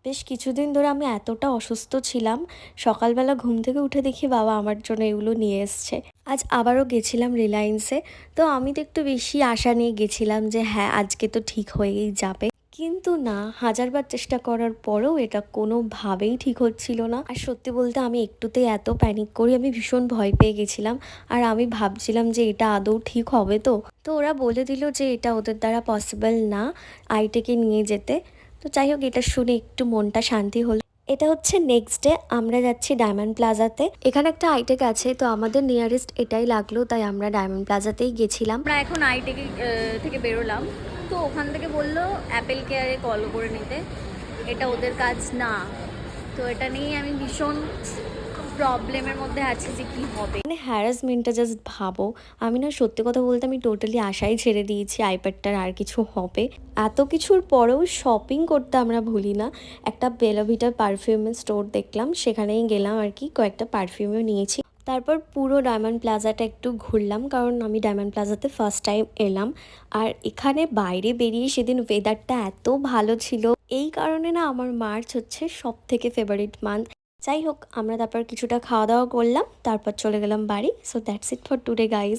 বেশ কিছুদিন ধরে আমি এতটা অসুস্থ ছিলাম, সকালবেলা ঘুম থেকে উঠে দেখি বাবা আমার জন্য এগুলো নিয়ে এসছে। আজ আবারও গেছিলাম রিলায়েন্সে। তো আমি তো একটু বেশি আশা নিয়ে গেছিলাম যে হ্যাঁ আজকে তো ঠিক হয়েই যাবে, কিন্তু না, হাজারবার চেষ্টা করার পরেও এটা কোনোভাবেই ঠিক হচ্ছিল না। আর সত্যি বলতে আমি একটুতেই এত প্যানিক করি, আমি ভীষণ ভয় পেয়ে গেছিলাম। আর আমি ভাবছিলাম যে এটা আদৌ ঠিক হবে তো। তো ওরা বলে দিল যে এটা ওদের দ্বারা পসিবল না আইটেকে নিয়ে যেতে। তো যাই হোক, এটা শুনে একটু মনটা শান্তি হলো। এটা হচ্ছে নেক্সট ডে, আমরা যাচ্ছি ডায়মন্ড প্লাজাতে। এখানে একটা আইটেক আছে, তো আমাদের নিয়ারেস্ট এটাই লাগলো, তাই আমরা ডায়মন্ড প্লাজাতেই গেছিলাম। আমরা এখন আইটেক থেকে বেরোলাম। তো ওখান থেকে বললো অ্যাপেল কেয়ারে কল করে নিতে, এটা ওদের কাজ না। তো এটা নিয়ে আমি ভীষণ প্রবলেমের মধ্যে আছি যে কি হবে। মানে হ্যারাসমেন্টটা জাস্ট ভাবো। আমি না, সত্যি কথা বলতে আমি টোটালি আশাই ছেড়ে দিয়েছি আইপ্যাডটার আর কিছু হবে। এত কিছুর পরেও শপিং করতে আমরা ভুলি না। একটা বেলাভিটার পারফিউমের স্টোর দেখলাম, সেখানেই গেলাম আর কি, কয়েকটা পারফিউমও নিয়েছি। তারপর পুরো ডায়মন্ড প্লাজাটা একটু ঘুরলাম, কারণ আমি ডায়মন্ড প্লাজাতে ফার্স্ট টাইম এলাম। আর এখানে বাইরে বেরিয়ে সেদিন ওয়েদারটা এত ভালো ছিল, এই কারণে না আমার মার্চ হচ্ছে সব থেকে ফেভারিট মান্থ। যাই হোক, আমরা তারপর কিছুটা খাওয়া দাওয়া করলাম, তারপর চলে গেলাম বাড়ি। So that's it for today guys.